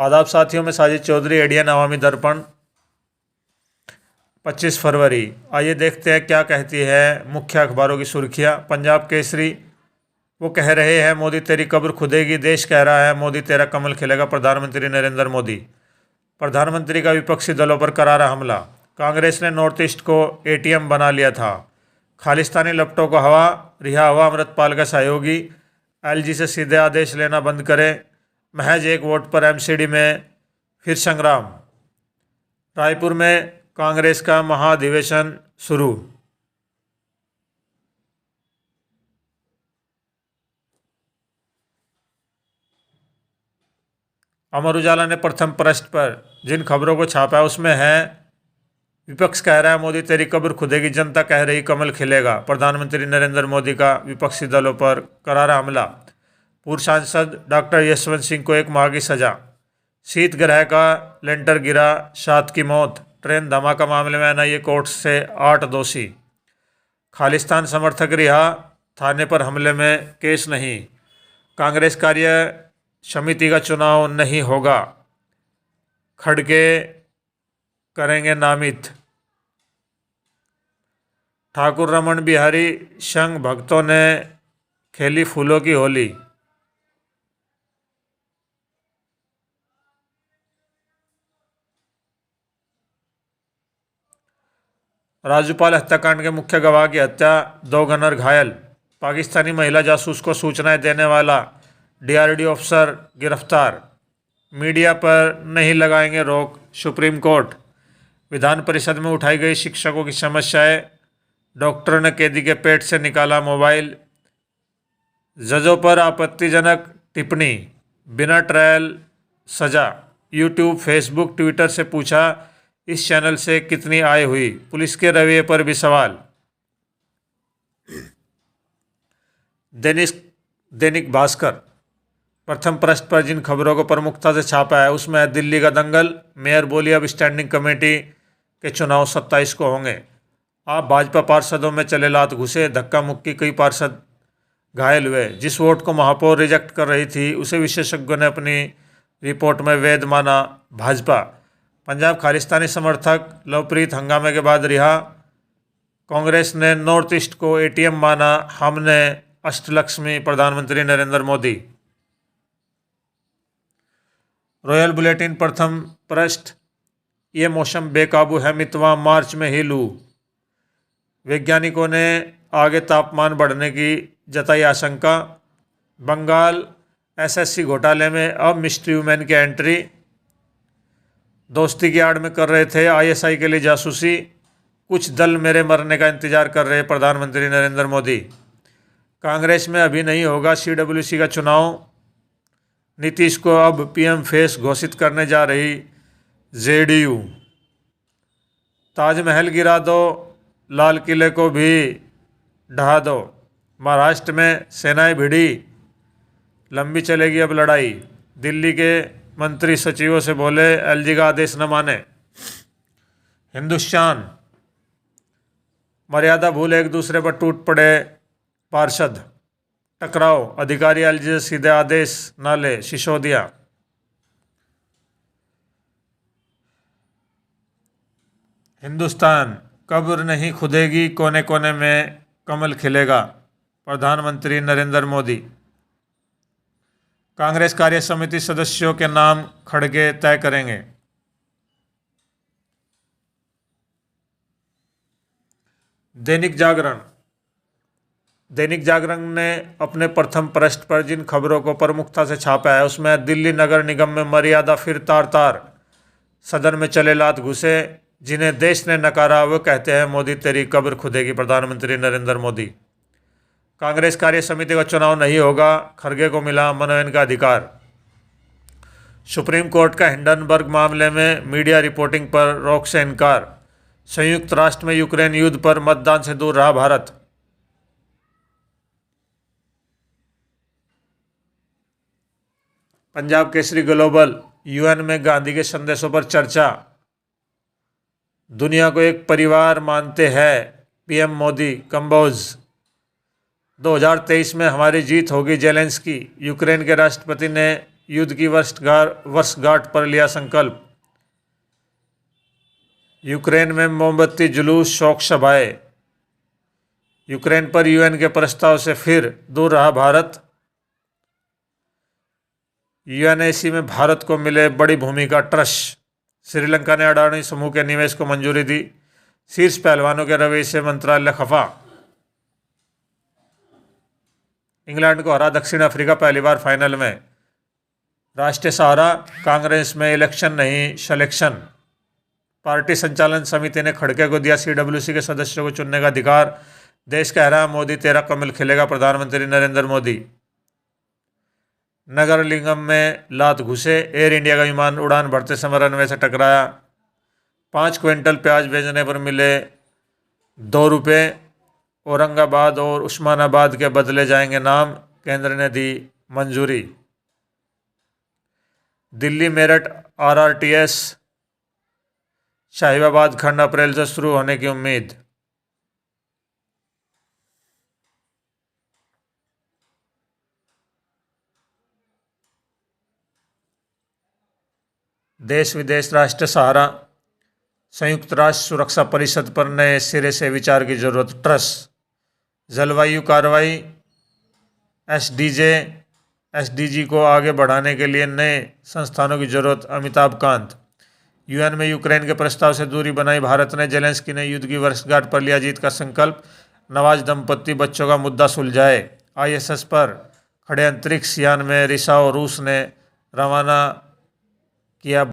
आदाब साथियों, में साजिद चौधरी, एडियन अवामी दर्पण। 25 फरवरी। आइए देखते हैं क्या कहती है मुख्य अखबारों की सुर्खियां। पंजाब केसरी, वो कह रहे हैं मोदी तेरी कब्र खुदेगी। देश कह रहा है मोदी तेरा कमल खिलेगा। प्रधानमंत्री नरेंद्र मोदी। प्रधानमंत्री का विपक्षी दलों पर करारा हमला। कांग्रेस ने नॉर्थ ईस्ट को एटीएम बना लिया था। खालिस्तानी लपटों को हवा, रिहा हुआ अमृतपाल का सहयोगी। एलजी से सीधे आदेश लेना बंद करें। महज एक वोट पर एमसीडी में फिर संग्राम। रायपुर में कांग्रेस का महाधिवेशन शुरू। अमर उजाला ने प्रथम पृष्ठ पर जिन खबरों को छापा है उसमें है, विपक्ष कह रहा है मोदी तेरी कब्र खुदेगी, जनता कह रही कमल खिलेगा। प्रधानमंत्री नरेंद्र मोदी का विपक्षी दलों पर करारा हमला। पूर्व सांसद डॉक्टर यशवंत सिंह को 1 माह की सजा। शीत ग्रह का लेंटर गिरा, 7 की मौत। ट्रेन धमाका मामले में एनआईए कोर्ट से 8 दोषी। खालिस्तान समर्थक रिहा, थाने पर हमले में केस नहीं। कांग्रेस कार्य समिति का चुनाव नहीं होगा, खड़गे करेंगे नामित। ठाकुर रमन बिहारी संघ भक्तों ने खेली फूलों की होली। राज्यपाल हत्याकांड के मुख्य गवाह की हत्या, 2 गनर घायल। पाकिस्तानी महिला जासूस को सूचनाएं देने वाला डीआरडीओ अफसर गिरफ्तार। मीडिया पर नहीं लगाएंगे रोक, सुप्रीम कोर्ट। विधान परिषद में उठाई गई शिक्षकों की समस्याएं। डॉक्टर ने कैदी के पेट से निकाला मोबाइल। जजों पर आपत्तिजनक टिप्पणी, बिना ट्रायल सजा। यूट्यूब, फेसबुक, ट्विटर से पूछा इस चैनल से कितनी आय हुई। पुलिस के रवैये पर भी सवाल। दैनिक भास्कर प्रथम पृष्ठ पर जिन खबरों को प्रमुखता से छापा है उसमें है दिल्ली का दंगल। मेयर बोली अब स्टैंडिंग कमेटी के चुनाव 27 को होंगे। आप भाजपा पार्षदों में चले लात घुसे, धक्का मुक्की, कई पार्षद घायल हुए। जिस वोट को महापौर रिजेक्ट कर रही थी उसे विशेषज्ञों ने अपनी रिपोर्ट में वैध माना। भाजपा। पंजाब खालिस्तानी समर्थक लवप्रीत हंगामे के बाद रिहा। कांग्रेस ने नॉर्थ ईस्ट को एटीएम माना, हमने अष्टलक्ष्मी। प्रधानमंत्री नरेंद्र मोदी। रॉयल बुलेटिन प्रथम पृष्ठ, ये मौसम बेकाबू है, मितवा मार्च में ही लू। वैज्ञानिकों ने आगे तापमान बढ़ने की जताई आशंका। बंगाल एसएससी घोटाले में अब मिस्ट्री वुमेन की एंट्री। दोस्ती की आड़ में कर रहे थे आईएसआई के लिए जासूसी। कुछ दल मेरे मरने का इंतजार कर रहे, प्रधानमंत्री नरेंद्र मोदी। कांग्रेस में अभी नहीं होगा सीडब्ल्यूसी का चुनाव। नीतीश को अब पीएम फेस घोषित करने जा रही जेडीयू। ताजमहल गिरा दो, लाल किले को भी ढहा दो। महाराष्ट्र में सेनाएं भिड़ी, लंबी चलेगी अब लड़ाई। दिल्ली के मंत्री सचिवों से बोले एलजी का आदेश न माने। हिंदुस्तान, मर्यादा भूल एक दूसरे पर टूट पड़े पार्षद। टकराव, अधिकारी एलजी से सीधे आदेश न ले, सिसोदिया। हिंदुस्तान, कब्र नहीं खुदेगी, कोने कोने में कमल खिलेगा। प्रधानमंत्री नरेंद्र मोदी। कांग्रेस कार्य समिति सदस्यों के नाम खड़गे तय करेंगे। दैनिक जागरण ने अपने प्रथम पृष्ठ पर जिन खबरों को प्रमुखता से छापा है उसमें दिल्ली नगर निगम में मर्यादा फिर तार तार। सदन में चले लात घुसे, जिन्हें देश ने नकारा वो कहते हैं मोदी तेरी कब्र खुदेगी। प्रधानमंत्री नरेंद्र मोदी। कांग्रेस कार्य समिति का चुनाव नहीं होगा, खड़गे को मिला मनोनयन का अधिकार। सुप्रीम कोर्ट का हिंडनबर्ग मामले में मीडिया रिपोर्टिंग पर रोक से इनकार। संयुक्त राष्ट्र में यूक्रेन युद्ध पर मतदान से दूर रहा भारत। पंजाब केसरी ग्लोबल, यूएन में गांधी के संदेशों पर चर्चा। दुनिया को एक परिवार मानते हैं पीएम मोदी। कंबोज। 2023 में हमारी जीत होगी, जेलेंस्की। यूक्रेन के राष्ट्रपति ने युद्ध की वर्षगांठ पर लिया संकल्प। यूक्रेन में मोमबत्ती जुलूस, शोक सभाएं। यूक्रेन पर यूएन के प्रस्ताव से फिर दूर रहा भारत। यूएनएसी में भारत को मिले बड़ी भूमिका ट्रस्ट। श्रीलंका ने अडानी समूह के निवेश को मंजूरी दी। शीर्ष पहलवानों के रवैये से मंत्रालय खफा। इंग्लैंड को हरा दक्षिण अफ्रीका पहली बार फाइनल में। राष्ट्रीय सहारा, कांग्रेस में इलेक्शन नहीं सिलेक्शन। पार्टी संचालन समिति ने खड़गे को दिया सीडब्ल्यूसी के सदस्यों को चुनने का अधिकार। देश कह रहा मोदी तेरा कमल खिलेगा, प्रधानमंत्री नरेंद्र मोदी। नगरलिंगम में लात घुसे, एयर इंडिया का विमान उड़ान भरते समय रनवे से टकराया। 5 क्विंटल प्याज भेजने पर मिले 2 रुपये। औरंगाबाद और उस्मानाबाद के बदले जाएंगे नाम, केंद्र ने दी मंजूरी। दिल्ली मेरठ आरआरटीएस शाहिबाबाद खंड अप्रैल से शुरू होने की उम्मीद। देश विदेश राष्ट्रीय सहारा। संयुक्त राष्ट्र सुरक्षा परिषद पर नए सिरे से विचार की जरूरत, ट्रस्ट। जलवायु कार्रवाई, एसडीजी को आगे बढ़ाने के लिए नए संस्थानों की जरूरत, अमिताभ कांत। यूएन में यूक्रेन के प्रस्ताव से दूरी बनाई भारत ने। जेलेंस्की ने युद्ध की वर्षगांठ पर लिया जीत का संकल्प। नवाज दंपत्ति बच्चों का मुद्दा सुलझाए। आईएसएस पर खड़े अंतरिक्ष यान में रिसा और रूस ने रवाना किया